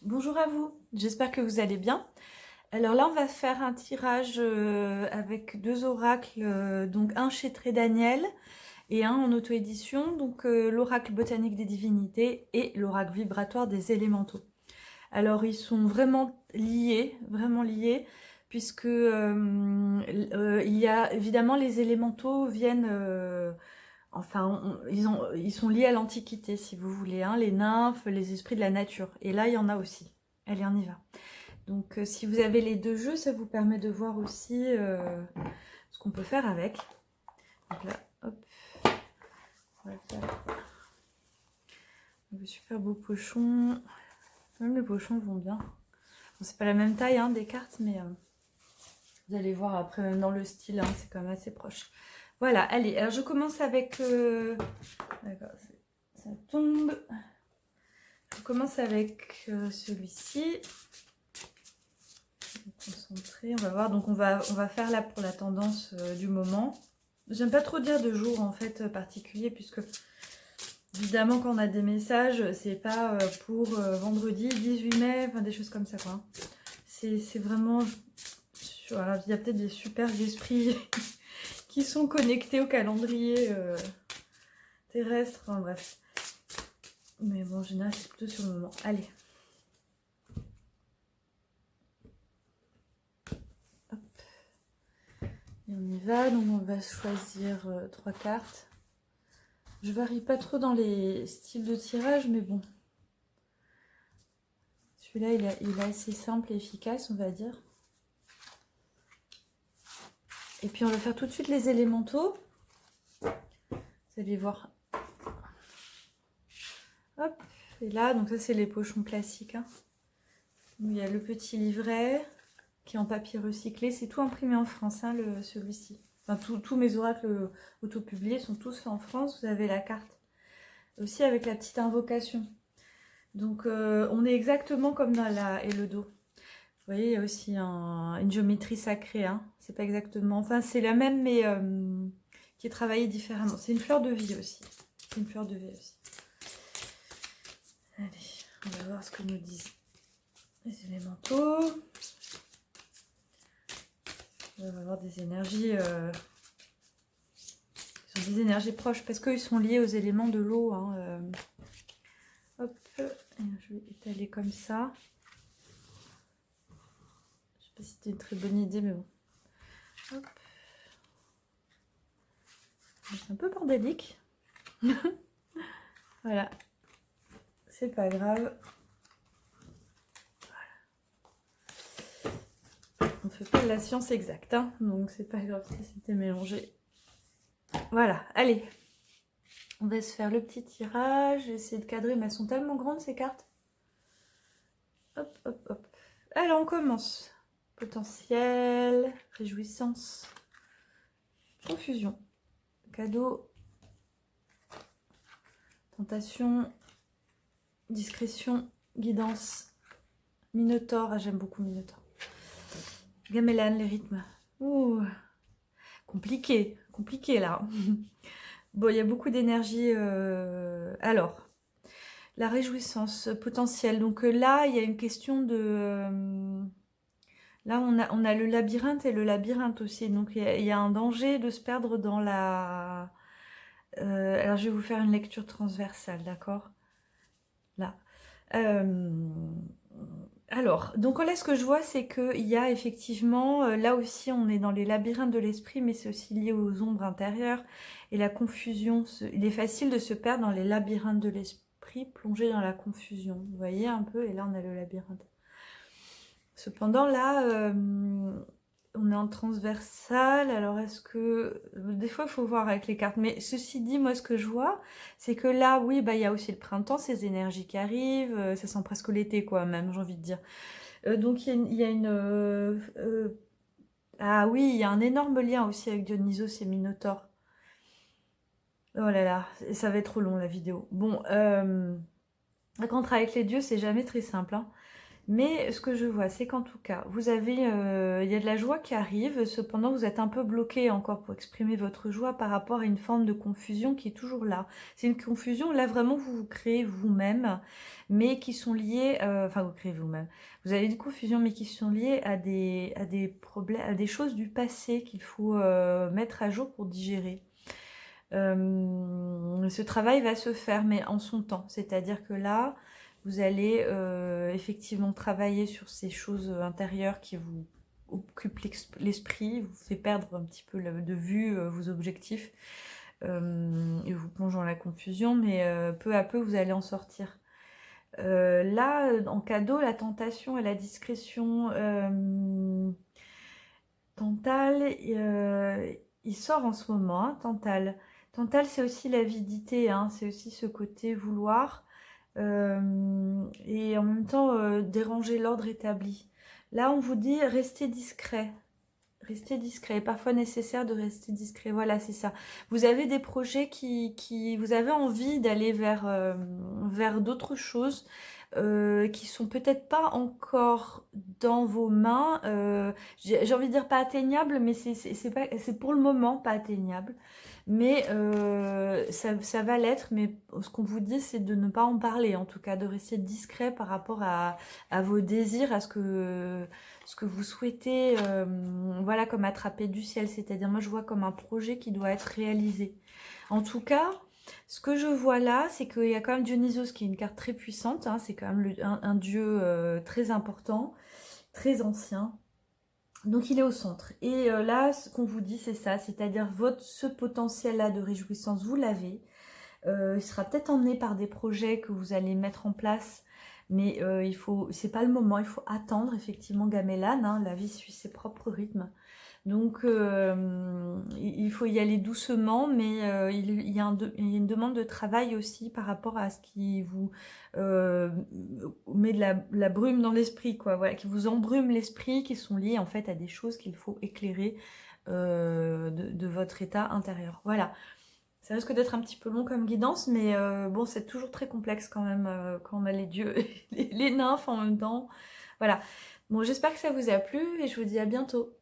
Bonjour à vous, j'espère que vous allez bien. Alors là, on va faire un tirage avec deux oracles, donc un chez Très Daniel et un en auto-édition, donc l'oracle botanique des divinités et l'oracle vibratoire des élémentaux. Alors ils sont vraiment liés, puisque il y a évidemment les élémentaux viennent, ils sont liés à l'Antiquité si vous voulez, hein, les nymphes, les esprits de la nature. Et là, il y en a aussi. Allez, on y va. Donc si vous avez les deux jeux, ça vous permet de voir aussi ce qu'on peut faire avec. Donc là, hop, on va faire le super beau pochon. Même les pochons vont bien. Bon, c'est pas la même taille hein, des cartes, mais vous allez voir après, même dans le style, hein, c'est quand même assez proche. Voilà, allez, alors je commence avec... D'accord, ça tombe. Je commence avec celui-ci. Concentré, on va voir. Donc on va faire là pour la tendance du moment. J'aime pas trop dire de jour en fait particulier, puisque évidemment quand on a des messages, c'est pas pour vendredi 18 mai, enfin des choses comme ça quoi. C'est vraiment... Voilà, il y a peut-être des super esprits qui sont connectés au calendrier terrestre, enfin, bref. Mais bon, en général, c'est plutôt sur le moment. Allez. Hop. Et on y va. Donc, on va choisir 3 cartes. Je varie pas trop dans les styles de tirage, mais bon. Celui-là, il est assez simple et efficace, on va dire. Et puis, on va faire tout de suite les élémentaux. Vous allez voir. Hop. Et là, donc ça, c'est les pochons classiques. Hein. Il y a le petit livret qui est en papier recyclé. C'est tout imprimé en France, hein, celui-ci. Enfin, tous mes oracles auto-publiés sont tous faits en France. Vous avez la carte aussi avec la petite invocation. Donc, on est exactement comme dans la et le dos. Vous voyez, il y a aussi une géométrie sacrée. Hein. C'est pas exactement... Enfin, c'est la même, mais qui est travaillée différemment. C'est une fleur de vie aussi. C'est une fleur de vie aussi. Allez, on va voir ce que nous disent les élémentaux. On va avoir des énergies... Ils sont des énergies proches parce qu'ils sont liés aux éléments de l'eau. Hein, Hop, je vais étaler comme ça. Je sais pas si c'était une très bonne idée, mais bon. Hop. C'est un peu bordélique. Voilà. C'est pas grave. Voilà. On fait pas de la science exacte, hein, donc c'est pas grave si c'était mélangé. Voilà, allez. On va se faire le petit tirage. J'ai essayé de cadrer, mais elles sont tellement grandes ces cartes. Hop, hop, hop. Alors, on commence. Potentiel, réjouissance, confusion, cadeau, tentation, discrétion, guidance, Minotaure. Ah, j'aime beaucoup Minotaure. Gamelan, les rythmes. Ouh, compliqué là. Bon, il y a beaucoup d'énergie. Alors, la réjouissance potentielle. Donc là, il y a une question de... Là, on a le labyrinthe et le labyrinthe aussi. Donc, il y a un danger de se perdre dans la... alors, je vais vous faire une lecture transversale, d'accord? Là. Alors, donc là, ce que je vois, c'est qu'il y a effectivement... là aussi, on est dans les labyrinthes de l'esprit, mais c'est aussi lié aux ombres intérieures et la confusion. Il est facile de se perdre dans les labyrinthes de l'esprit, plongé dans la confusion. Vous voyez un peu? Et là, on a le labyrinthe. Cependant, là, on est en transversal. Alors, est-ce que... Des fois, il faut voir avec les cartes. Mais ceci dit, moi, ce que je vois, c'est que là, oui, bah, il y a aussi le printemps, ces énergies qui arrivent. Ça sent presque l'été, quoi, même, j'ai envie de dire. Donc, il y a une... ah oui, il y a un énorme lien aussi avec Dionysos et Minotaure. Oh là là, ça va être trop long, la vidéo. Bon, la rencontre avec les dieux, c'est jamais très simple, hein. Mais ce que je vois, c'est qu'en tout cas, vous avez, il y a de la joie qui arrive. Cependant, vous êtes un peu bloqué encore pour exprimer votre joie par rapport à une forme de confusion qui est toujours là. C'est une confusion, là vraiment, vous créez vous-même, mais qui sont liées, enfin, vous créez vous-même. Vous avez une confusion, mais qui sont liées à des problèmes, à des choses du passé qu'il faut mettre à jour pour digérer. Ce travail va se faire, mais en son temps. C'est-à-dire que là, vous allez effectivement travailler sur ces choses intérieures qui vous occupent l'esprit, vous fait perdre un petit peu de vue vos objectifs et vous plonge dans la confusion, mais peu à peu, vous allez en sortir. Là, en cadeau, la tentation et la discrétion Tantale, il sort en ce moment, hein, Tantale. Tantale, c'est aussi l'avidité, hein, c'est aussi ce côté vouloir et en même temps déranger l'ordre établi. Là, on vous dit restez discret. Restez discret. Parfois nécessaire de rester discret. Voilà, c'est ça. Vous avez des projets qui vous avez envie d'aller vers d'autres choses qui sont peut-être pas encore dans vos mains. J'ai envie de dire pas atteignables, mais c'est pour le moment pas atteignable. Mais ça va l'être. Mais ce qu'on vous dit, c'est de ne pas en parler, en tout cas, de rester discret par rapport à vos désirs, à ce que vous souhaitez, voilà, comme attraper du ciel. C'est-à-dire, moi, je vois comme un projet qui doit être réalisé. En tout cas, ce que je vois là, c'est qu'il y a quand même Dionysos qui est une carte très puissante. Hein, c'est quand même un dieu très important, très ancien. Donc il est au centre. Et là, ce qu'on vous dit, c'est ça. C'est-à-dire, ce potentiel-là de réjouissance, vous l'avez. Il sera peut-être emmené par des projets que vous allez mettre en place. Mais c'est pas le moment, il faut attendre, effectivement, Gamélan, hein, la vie suit ses propres rythmes. Donc, il faut y aller doucement, mais il y a une demande de travail aussi par rapport à ce qui vous met de la brume dans l'esprit, quoi. Voilà, qui vous embrume l'esprit, qui sont liés en fait à des choses qu'il faut éclairer de votre état intérieur. Voilà. Ça risque d'être un petit peu long comme guidance, mais bon, c'est toujours très complexe quand même quand on a les dieux et les nymphes en même temps. Voilà. Bon, j'espère que ça vous a plu et je vous dis à bientôt.